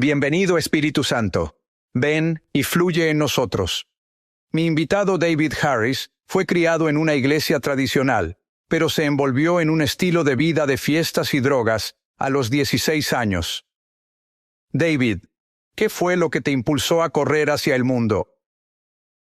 Bienvenido, Espíritu Santo. Ven y fluye en nosotros. Mi invitado David Harris fue criado en una iglesia tradicional, pero se envolvió en un estilo de vida de fiestas y drogas a los 16 años. David, ¿qué fue lo que te impulsó a correr hacia el mundo?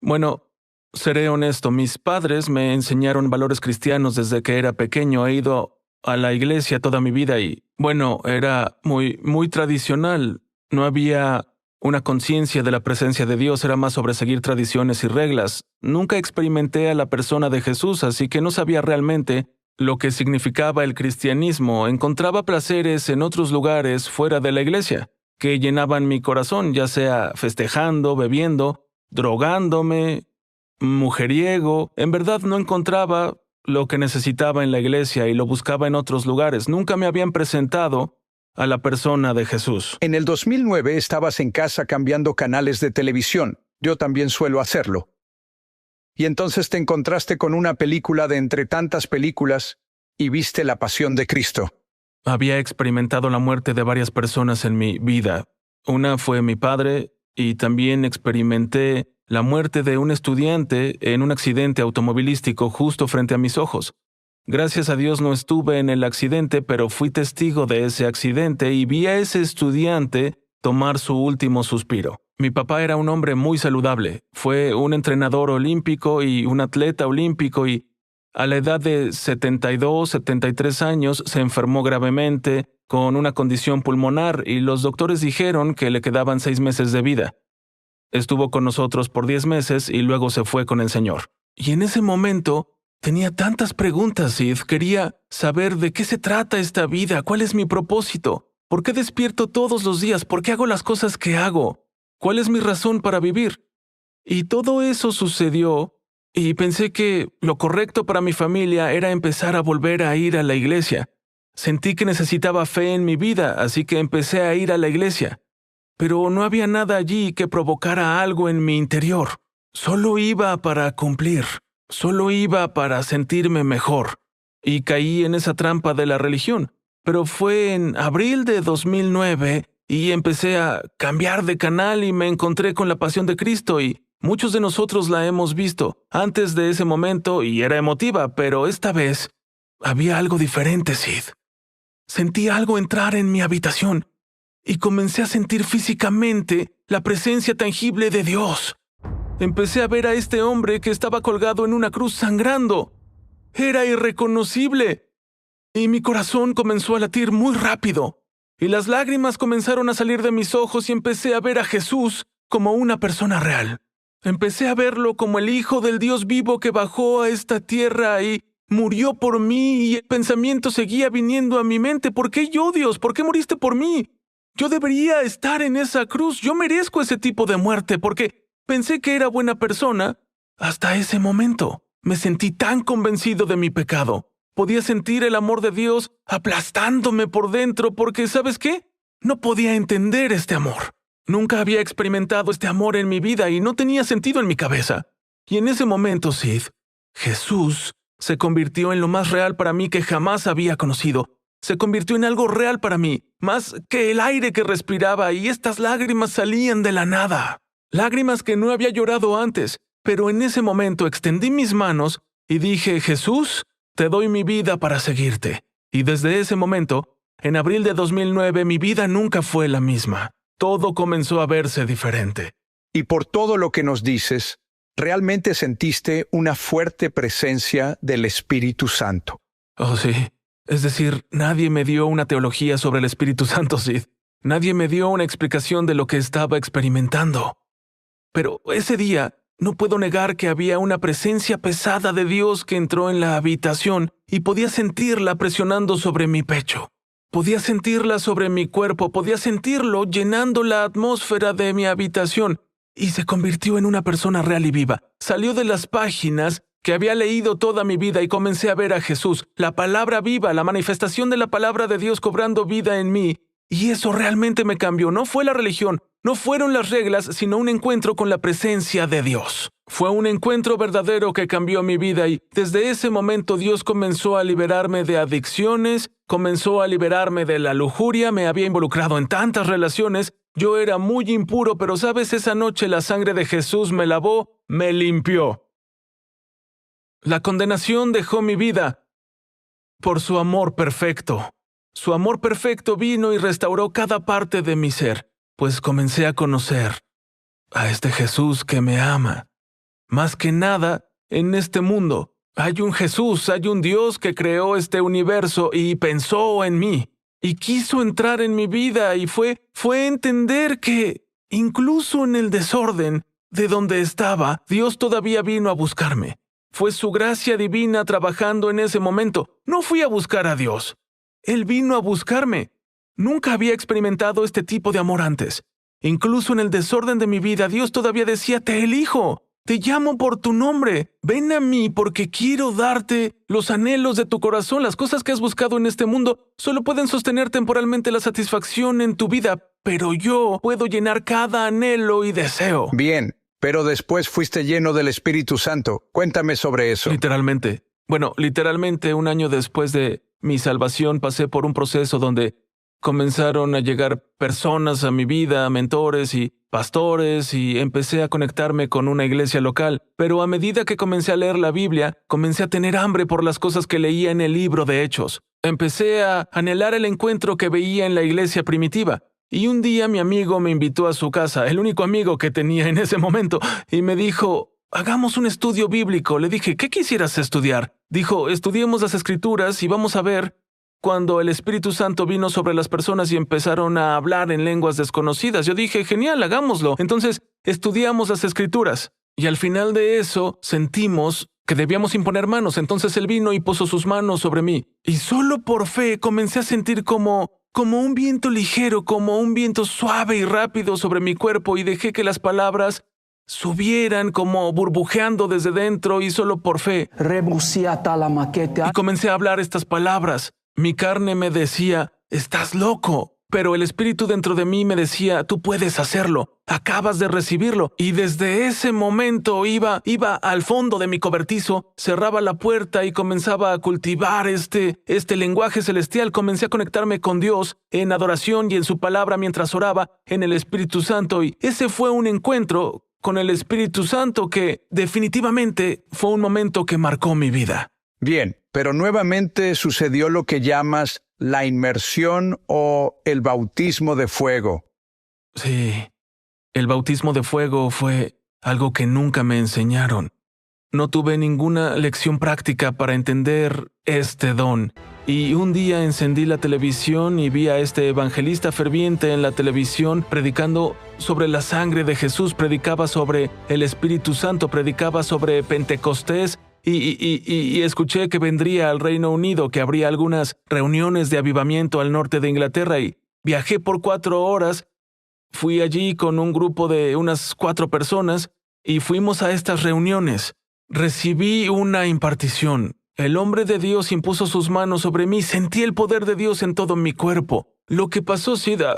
Bueno, seré honesto, mis padres me enseñaron valores cristianos desde que era pequeño. He ido a la iglesia toda mi vida y, bueno, era muy tradicional. No había una conciencia de la presencia de Dios, era más sobre seguir tradiciones y reglas. Nunca experimenté a la persona de Jesús, así que no sabía realmente lo que significaba el cristianismo. Encontraba placeres en otros lugares fuera de la iglesia, que llenaban mi corazón, ya sea festejando, bebiendo, drogándome, mujeriego. En verdad no encontraba lo que necesitaba en la iglesia y lo buscaba en otros lugares. Nunca me habían presentado a la persona de Jesús. En el 2009 estabas en casa cambiando canales de televisión. Yo también suelo hacerlo. Y entonces te encontraste con una película de entre tantas películas y viste La Pasión de Cristo. Había experimentado la muerte de varias personas en mi vida. Una fue mi padre y también experimenté la muerte de un estudiante en un accidente automovilístico justo frente a mis ojos. Gracias a Dios no estuve en el accidente, pero fui testigo de ese accidente y vi a ese estudiante tomar su último suspiro. Mi papá era un hombre muy saludable. Fue un entrenador olímpico y un atleta olímpico y a la edad de 72, 73 años se enfermó gravemente con una condición pulmonar y los doctores dijeron que le quedaban 6 meses de vida. Estuvo con nosotros por 10 meses y luego se fue con el Señor. Y en ese momento tenía tantas preguntas, Sid. Quería saber de qué se trata esta vida, cuál es mi propósito, por qué despierto todos los días, por qué hago las cosas que hago, cuál es mi razón para vivir. Y todo eso sucedió y pensé que lo correcto para mi familia era empezar a volver a ir a la iglesia. Sentí que necesitaba fe en mi vida, así que empecé a ir a la iglesia. Pero no había nada allí que provocara algo en mi interior. Solo iba para cumplir. Solo iba para sentirme mejor. Y caí en esa trampa de la religión. Pero fue en abril de 2009 y empecé a cambiar de canal y me encontré con La Pasión de Cristo y muchos de nosotros la hemos visto antes de ese momento y era emotiva, pero esta vez había algo diferente, Sid. Sentí algo entrar en mi habitación y comencé a sentir físicamente la presencia tangible de Dios. Empecé a ver a este hombre que estaba colgado en una cruz sangrando. Era irreconocible. Y mi corazón comenzó a latir muy rápido. Y las lágrimas comenzaron a salir de mis ojos y empecé a ver a Jesús como una persona real. Empecé a verlo como el Hijo del Dios vivo que bajó a esta tierra y murió por mí y el pensamiento seguía viniendo a mi mente. ¿Por qué yo, Dios? ¿Por qué moriste por mí? Yo debería estar en esa cruz. Yo merezco ese tipo de muerte porque pensé que era buena persona. Hasta ese momento me sentí tan convencido de mi pecado. Podía sentir el amor de Dios aplastándome por dentro porque, ¿sabes qué? No podía entender este amor. Nunca había experimentado este amor en mi vida y no tenía sentido en mi cabeza. Y en ese momento, Sid, Jesús se convirtió en lo más real para mí que jamás había conocido. Se convirtió en algo real para mí, más que el aire que respiraba y estas lágrimas salían de la nada. Lágrimas que no había llorado antes, pero en ese momento extendí mis manos y dije, Jesús, te doy mi vida para seguirte. Y desde ese momento, en abril de 2009, mi vida nunca fue la misma. Todo comenzó a verse diferente. Y por todo lo que nos dices, realmente sentiste una fuerte presencia del Espíritu Santo. Oh, sí. Es decir, nadie me dio una teología sobre el Espíritu Santo, Sid. Nadie me dio una explicación de lo que estaba experimentando. Pero ese día, no puedo negar que había una presencia pesada de Dios que entró en la habitación y podía sentirla presionando sobre mi pecho. Podía sentirla sobre mi cuerpo, podía sentirlo llenando la atmósfera de mi habitación y se convirtió en una persona real y viva. Salió de las páginas que había leído toda mi vida y comencé a ver a Jesús, la palabra viva, la manifestación de la palabra de Dios cobrando vida en mí. Y eso realmente me cambió. No fue la religión, no fueron las reglas, sino un encuentro con la presencia de Dios. Fue un encuentro verdadero que cambió mi vida y desde ese momento Dios comenzó a liberarme de adicciones, comenzó a liberarme de la lujuria, me había involucrado en tantas relaciones Yo era muy impuro, pero sabes, esa noche la sangre de Jesús me lavó, me limpió. La condenación dejó mi vida por su amor perfecto. Su amor perfecto vino y restauró cada parte de mi ser, pues comencé a conocer a este Jesús que me ama. Más que nada, en este mundo, hay un Jesús, hay un Dios que creó este universo y pensó en mí, y quiso entrar en mi vida, y fue entender que, incluso en el desorden de donde estaba, Dios todavía vino a buscarme. Fue su gracia divina trabajando en ese momento. No fui a buscar a Dios. Él vino a buscarme. Nunca había experimentado este tipo de amor antes. Incluso en el desorden de mi vida, Dios todavía decía, te elijo. Te llamo por tu nombre. Ven a mí porque quiero darte los anhelos de tu corazón. Las cosas que has buscado en este mundo solo pueden sostener temporalmente la satisfacción en tu vida, pero yo puedo llenar cada anhelo y deseo. Bien, pero después fuiste lleno del Espíritu Santo. Cuéntame sobre eso. Literalmente. Bueno, literalmente 1 año después de mi salvación pasé por un proceso donde comenzaron a llegar personas a mi vida, mentores y pastores, y empecé a conectarme con una iglesia local. Pero a medida que comencé a leer la Biblia, comencé a tener hambre por las cosas que leía en el libro de Hechos. Empecé a anhelar el encuentro que veía en la iglesia primitiva. Y un día mi amigo me invitó a su casa, el único amigo que tenía en ese momento, y me dijo, hagamos un estudio bíblico. Le dije, ¿qué quisieras estudiar? Dijo, estudiemos las Escrituras y vamos a ver cuando el Espíritu Santo vino sobre las personas y empezaron a hablar en lenguas desconocidas. Yo dije, genial, hagámoslo. Entonces, estudiamos las Escrituras. Y al final de eso, sentimos que debíamos imponer manos. Entonces él vino y puso sus manos sobre mí. Y solo por fe comencé a sentir como un viento ligero, como un viento suave y rápido sobre mi cuerpo, y dejé que las palabras subieran como burbujeando desde dentro, y solo por fe. Y comencé a hablar estas palabras. Mi carne me decía, estás loco. Pero el Espíritu dentro de mí me decía, tú puedes hacerlo, acabas de recibirlo. Y desde ese momento iba al fondo de mi cobertizo, cerraba la puerta y comenzaba a cultivar este lenguaje celestial. Comencé a conectarme con Dios en adoración y en su palabra mientras oraba en el Espíritu Santo. Y ese fue un encuentro con el Espíritu Santo que definitivamente fue un momento que marcó mi vida. Bien, pero nuevamente sucedió lo que llamas la inmersión o el bautismo de fuego. Sí, el bautismo de fuego fue algo que nunca me enseñaron. No tuve ninguna lección práctica para entender este don. Y un día encendí la televisión y vi a este evangelista ferviente en la televisión predicando sobre la sangre de Jesús, predicaba sobre el Espíritu Santo, predicaba sobre Pentecostés. Y escuché que vendría al Reino Unido, que habría algunas reuniones de avivamiento al norte de Inglaterra, y viajé por 4 horas. Fui allí con un grupo de unas 4 personas y fuimos a estas reuniones. Recibí una impartición. El hombre de Dios impuso sus manos sobre mí. Sentí el poder de Dios en todo mi cuerpo. Lo que pasó, Sida,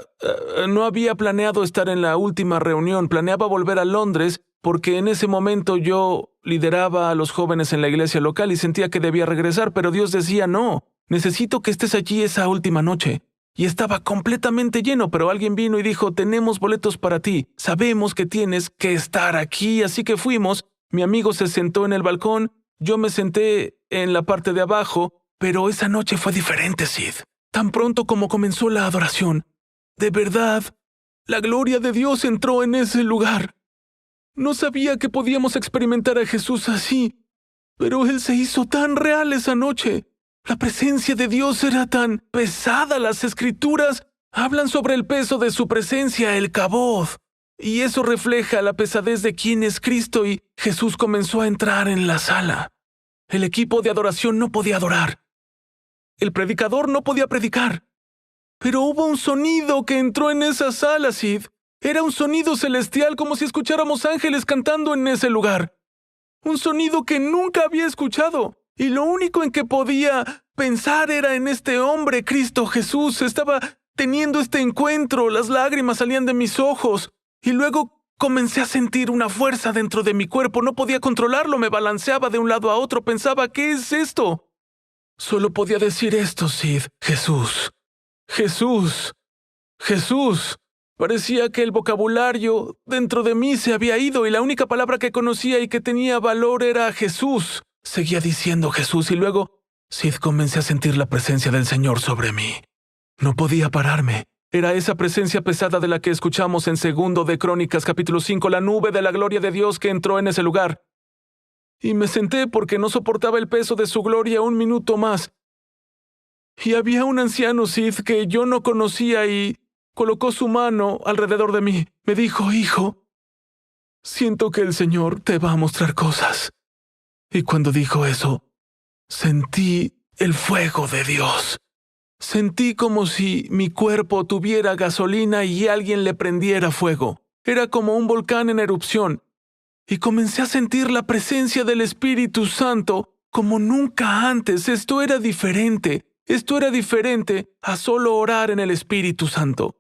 no había planeado estar en la última reunión. Planeaba volver a Londres porque en ese momento yo lideraba a los jóvenes en la iglesia local y sentía que debía regresar, pero Dios decía, no, necesito que estés allí esa última noche. Y estaba completamente lleno, pero alguien vino y dijo, tenemos boletos para ti, sabemos que tienes que estar aquí, así que fuimos. Mi amigo se sentó en el balcón, yo me senté en la parte de abajo, pero esa noche fue diferente, Sid. Tan pronto como comenzó la adoración, de verdad, la gloria de Dios entró en ese lugar. No sabía que podíamos experimentar a Jesús así, pero Él se hizo tan real esa noche. La presencia de Dios era tan pesada. Las Escrituras hablan sobre el peso de su presencia, el kabod, y eso refleja la pesadez de quién es Cristo, y Jesús comenzó a entrar en la sala. El equipo de adoración no podía adorar. El predicador no podía predicar. Pero hubo un sonido que entró en esa sala, Sid. Era un sonido celestial, como si escucháramos ángeles cantando en ese lugar. Un sonido que nunca había escuchado. Y lo único en que podía pensar era en este hombre, Cristo Jesús. Estaba teniendo este encuentro, las lágrimas salían de mis ojos. Y luego comencé a sentir una fuerza dentro de mi cuerpo. No podía controlarlo, me balanceaba de un lado a otro. Pensaba, ¿qué es esto? Solo podía decir esto, Sid. Jesús. Jesús. Jesús. Parecía que el vocabulario dentro de mí se había ido y la única palabra que conocía y que tenía valor era Jesús. Seguía diciendo Jesús y luego, Sid, comencé a sentir la presencia del Señor sobre mí. No podía pararme. Era esa presencia pesada de la que escuchamos en 2 de Crónicas, capítulo 5, la nube de la gloria de Dios que entró en ese lugar. Y me senté porque no soportaba el peso de su gloria un minuto más. Y había un anciano Sid que yo no conocía y colocó su mano alrededor de mí. Me dijo, hijo, siento que el Señor te va a mostrar cosas. Y cuando dijo eso, sentí el fuego de Dios. Sentí como si mi cuerpo tuviera gasolina y alguien le prendiera fuego. Era como un volcán en erupción. Y comencé a sentir la presencia del Espíritu Santo como nunca antes. Esto era diferente. Esto era diferente a solo orar en el Espíritu Santo.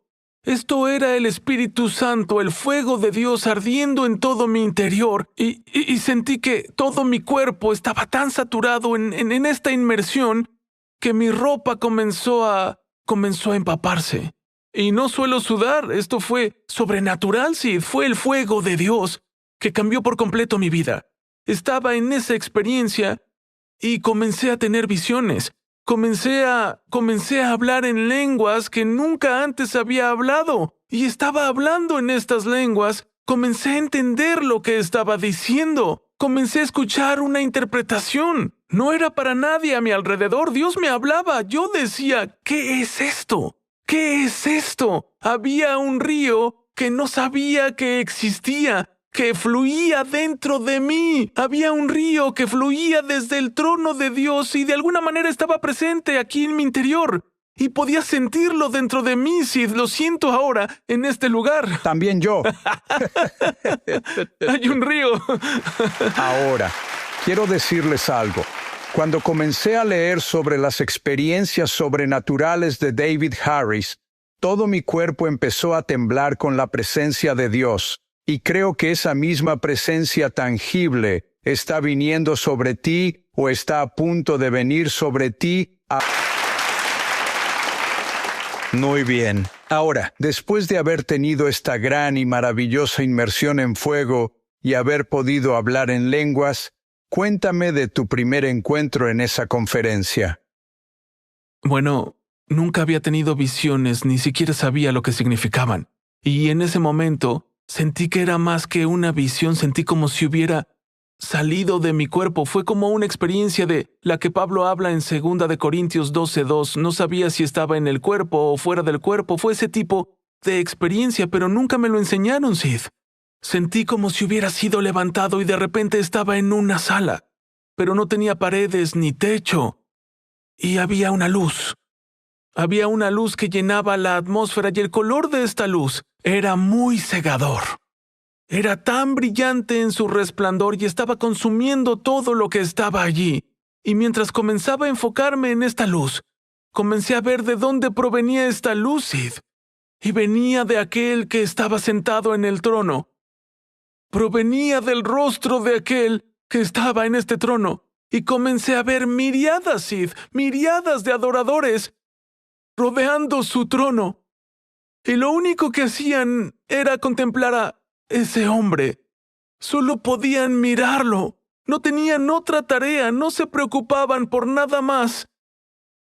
Esto era el Espíritu Santo, el fuego de Dios ardiendo en todo mi interior. Y sentí que todo mi cuerpo estaba tan saturado en esta inmersión que mi ropa comenzó a empaparse. Y no suelo sudar. Esto fue sobrenatural, sí. Fue el fuego de Dios que cambió por completo mi vida. Estaba en esa experiencia y comencé a tener visiones. Comencé a hablar en lenguas que nunca antes había hablado. Y estaba hablando en estas lenguas. Comencé a entender lo que estaba diciendo. Comencé a escuchar una interpretación. No era para nadie a mi alrededor. Dios me hablaba. Yo decía, ¿qué es esto? ¿Qué es esto? Había un río que no sabía que existía, que fluía dentro de mí. Había un río que fluía desde el trono de Dios y de alguna manera estaba presente aquí en mi interior. Y podía sentirlo dentro de mí, Sid. Lo siento ahora, en este lugar. También yo. Hay un río. Ahora, quiero decirles algo. Cuando comencé a leer sobre las experiencias sobrenaturales de David Harris, todo mi cuerpo empezó a temblar con la presencia de Dios. Y creo que esa misma presencia tangible está viniendo sobre ti o está a punto de venir sobre ti. Muy bien. Ahora, después de haber tenido esta gran y maravillosa inmersión en fuego y haber podido hablar en lenguas, cuéntame de tu primer encuentro en esa conferencia. Bueno, nunca había tenido visiones, ni siquiera sabía lo que significaban. Y en ese momento sentí que era más que una visión, sentí como si hubiera salido de mi cuerpo. Fue como una experiencia de la que Pablo habla en 2 de Corintios 12:2. No sabía si estaba en el cuerpo o fuera del cuerpo. Fue ese tipo de experiencia, pero nunca me lo enseñaron, Sid. Sentí como si hubiera sido levantado y de repente estaba en una sala, pero no tenía paredes ni techo. Y había una luz. Había una luz que llenaba la atmósfera y el color de esta luz era muy cegador. Era tan brillante en su resplandor y estaba consumiendo todo lo que estaba allí. Y mientras comenzaba a enfocarme en esta luz, comencé a ver de dónde provenía esta luz, Sid. Y venía de aquel que estaba sentado en el trono. Provenía del rostro de aquel que estaba en este trono. Y comencé a ver miriadas, Sid, miriadas de adoradores rodeando su trono. Y lo único que hacían era contemplar a ese hombre. Solo podían mirarlo. No tenían otra tarea, no se preocupaban por nada más.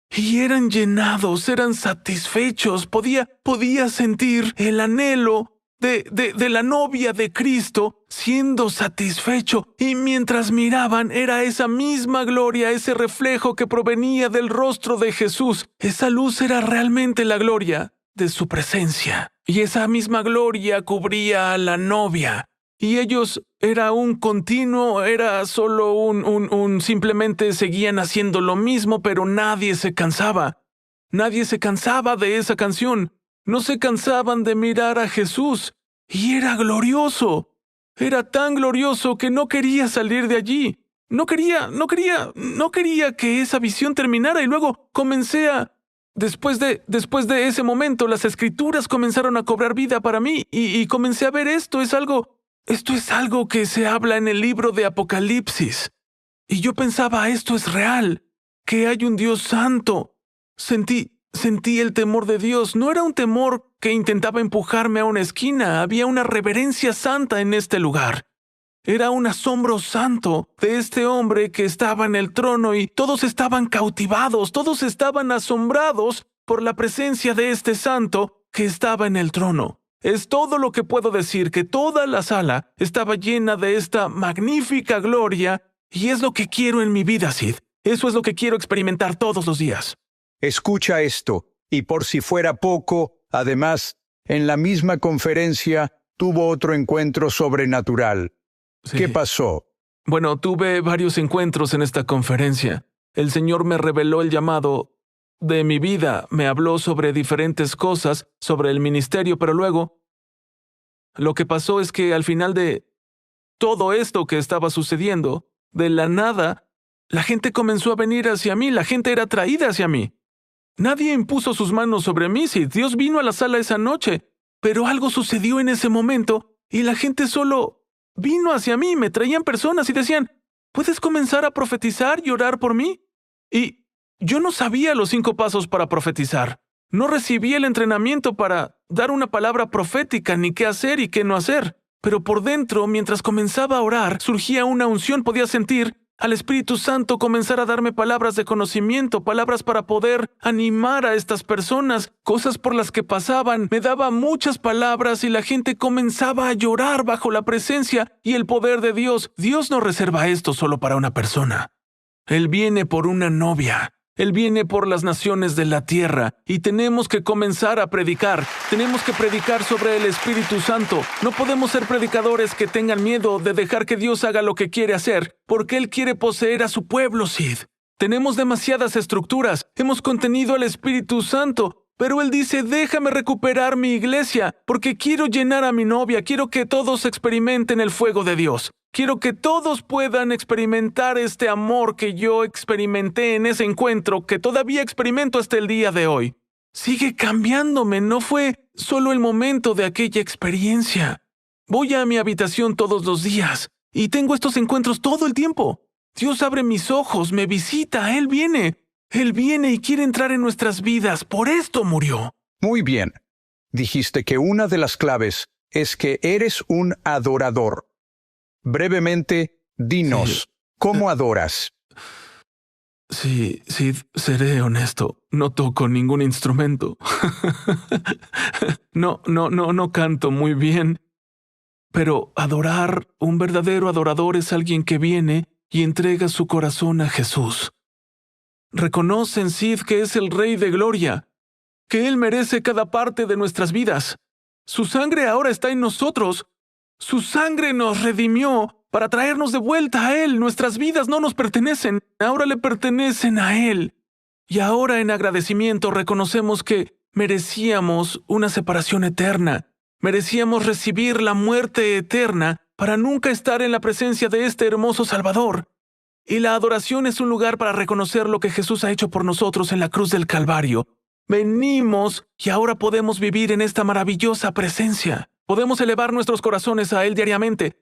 Y eran llenados, eran satisfechos. Podía sentir el anhelo de la novia de Cristo siendo satisfecho. Y mientras miraban, era esa misma gloria, ese reflejo que provenía del rostro de Jesús. Esa luz era realmente la gloria de su presencia. Y esa misma gloria cubría a la novia. Y ellos era un continuo, era solo simplemente seguían haciendo lo mismo, pero nadie se cansaba. Nadie se cansaba de esa canción. No se cansaban de mirar a Jesús. Y era glorioso. Era tan glorioso que no quería salir de allí. No quería que esa visión terminara. Y luego Después de ese momento, las escrituras comenzaron a cobrar vida para mí y comencé a ver esto es algo que se habla en el libro de Apocalipsis. Y yo pensaba, esto es real, que hay un Dios santo. Sentí Sentí el temor de Dios. No era un temor que intentaba empujarme a una esquina. Había una reverencia santa en este lugar. Era un asombro santo de este hombre que estaba en el trono y todos estaban cautivados, todos estaban asombrados por la presencia de este santo que estaba en el trono. Es todo lo que puedo decir, que toda la sala estaba llena de esta magnífica gloria y es lo que quiero en mi vida, Sid. Eso es lo que quiero experimentar todos los días. Escucha esto, y por si fuera poco, además, en la misma conferencia tuvo otro encuentro sobrenatural. Sí. ¿Qué pasó? Bueno, tuve varios encuentros en esta conferencia. El Señor me reveló el llamado de mi vida, me habló sobre diferentes cosas, sobre el ministerio, pero luego lo que pasó es que al final de todo esto que estaba sucediendo, de la nada, la gente comenzó a venir hacia mí, la gente era atraída hacia mí. Nadie impuso sus manos sobre mí, si Dios vino a la sala esa noche, pero algo sucedió en ese momento y la gente solo vino hacia mí, me traían personas y decían, ¿puedes comenzar a profetizar y orar por mí? Y yo no sabía los 5 pasos para profetizar. No recibí el entrenamiento para dar una palabra profética, ni qué hacer y qué no hacer. Pero por dentro, mientras comenzaba a orar, surgía una unción, podía sentir al Espíritu Santo comenzar a darme palabras de conocimiento, palabras para poder animar a estas personas, cosas por las que pasaban. Me daba muchas palabras y la gente comenzaba a llorar bajo la presencia y el poder de Dios. Dios no reserva esto solo para una persona. Él viene por una novia. Él viene por las naciones de la tierra y tenemos que comenzar a predicar. Tenemos que predicar sobre el Espíritu Santo. No podemos ser predicadores que tengan miedo de dejar que Dios haga lo que quiere hacer, porque Él quiere poseer a su pueblo, Sid. Tenemos demasiadas estructuras. Hemos contenido al Espíritu Santo, pero Él dice, déjame recuperar mi iglesia, porque quiero llenar a mi novia. Quiero que todos experimenten el fuego de Dios. Quiero que todos puedan experimentar este amor que yo experimenté en ese encuentro, que todavía experimento hasta el día de hoy. Sigue cambiándome, no fue solo el momento de aquella experiencia. Voy a mi habitación todos los días y tengo estos encuentros todo el tiempo. Dios abre mis ojos, me visita, Él viene y quiere entrar en nuestras vidas, por esto murió. Muy bien. Dijiste que una de las claves es que eres un adorador. Brevemente, dinos, Sí. ¿cómo adoras? Sí, seré honesto. No toco ningún instrumento. No canto muy bien. Pero adorar, un verdadero adorador es alguien que viene y entrega su corazón a Jesús. Reconocen, Sid, que es el Rey de Gloria, que Él merece cada parte de nuestras vidas. Su sangre ahora está en nosotros. Su sangre nos redimió para traernos de vuelta a Él. Nuestras vidas no nos pertenecen, ahora le pertenecen a Él. Y ahora en agradecimiento reconocemos que merecíamos una separación eterna. Merecíamos recibir la muerte eterna para nunca estar en la presencia de este hermoso Salvador. Y la adoración es un lugar para reconocer lo que Jesús ha hecho por nosotros en la cruz del Calvario. Venimos y ahora podemos vivir en esta maravillosa presencia. Podemos elevar nuestros corazones a Él diariamente.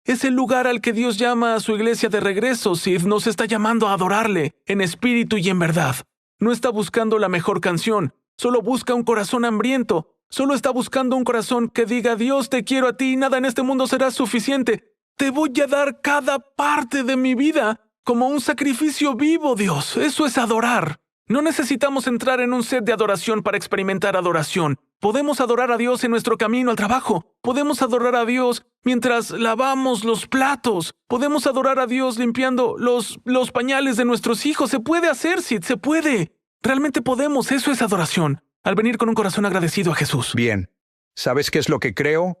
Es el lugar al que Dios llama a su iglesia de regreso. Sid nos está llamando a adorarle en espíritu y en verdad. No está buscando la mejor canción, solo busca un corazón hambriento. Solo está buscando un corazón que diga, Dios, te quiero a ti y nada en este mundo será suficiente. Te voy a dar cada parte de mi vida como un sacrificio vivo, Dios. Eso es adorar. No necesitamos entrar en un set de adoración para experimentar adoración. Podemos adorar a Dios en nuestro camino al trabajo. Podemos adorar a Dios mientras lavamos los platos. Podemos adorar a Dios limpiando los pañales de nuestros hijos. Se puede hacer, Sid, se puede. Realmente podemos. Eso es adoración. Al venir con un corazón agradecido a Jesús. Bien. ¿Sabes qué es lo que creo?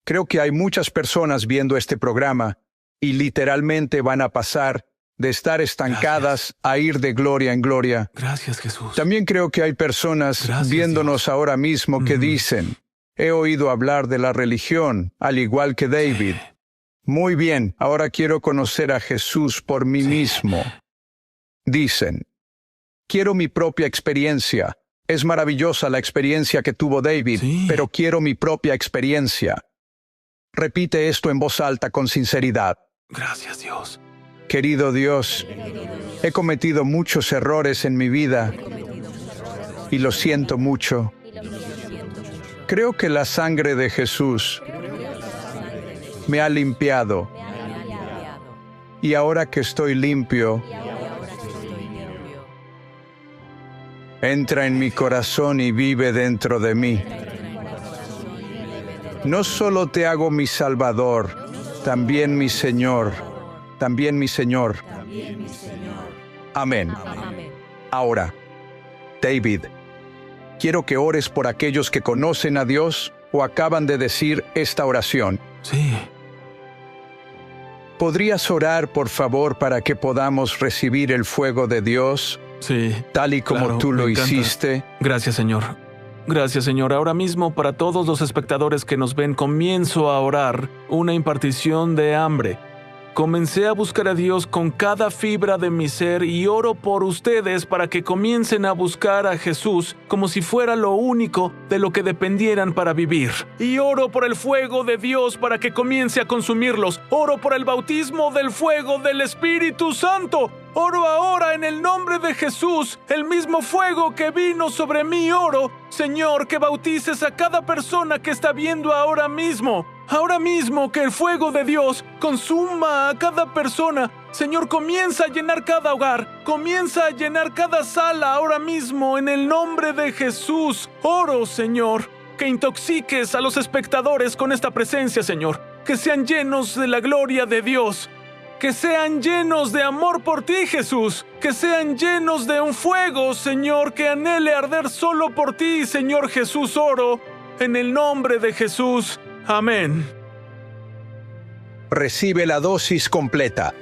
Creo que hay muchas personas viendo este programa y literalmente van a pasar de estar estancadas a ir de gloria en gloria. Gracias, Jesús. También creo que hay personas viéndonos ahora mismo que dicen, he oído hablar de la religión, al igual que David. Muy bien, ahora quiero conocer a Jesús por mí mismo. Dicen, quiero mi propia experiencia. Es maravillosa la experiencia que tuvo David, pero quiero mi propia experiencia. Repite esto en voz alta con sinceridad. Gracias, Dios. Querido Dios, he cometido muchos errores en mi vida y lo siento mucho. Creo que la sangre de Jesús me ha limpiado. Y ahora que estoy limpio, entra en mi corazón y vive dentro de mí. No solo te hago mi Salvador, también mi Señor. También mi Señor. Amén. Ahora, David, quiero que ores por aquellos que conocen a Dios o acaban de decir esta oración. Sí. ¿Podrías orar, por favor, para que podamos recibir el fuego de Dios, Sí. tal y como Claro, tú lo me encanta. hiciste? Gracias, Señor. Gracias, Señor. Ahora mismo, para todos los espectadores que nos ven, comienzo a orar una impartición de hambre. Comencé a buscar a Dios con cada fibra de mi ser y oro por ustedes para que comiencen a buscar a Jesús como si fuera lo único de lo que dependieran para vivir. Y oro por el fuego de Dios para que comience a consumirlos. Oro por el bautismo del fuego del Espíritu Santo. Oro ahora en el nombre de Jesús, el mismo fuego que vino sobre mí. Oro, Señor, que bautices a cada persona que está viendo ahora mismo. Ahora mismo que el fuego de Dios consuma a cada persona. Señor, comienza a llenar cada hogar, comienza a llenar cada sala ahora mismo en el nombre de Jesús. Oro, Señor, que intoxiques a los espectadores con esta presencia, Señor. Que sean llenos de la gloria de Dios. Que sean llenos de amor por ti, Jesús. Que sean llenos de un fuego, Señor, que anhele arder solo por ti, Señor Jesús. Oro en el nombre de Jesús. Amén. Recibe la dosis completa.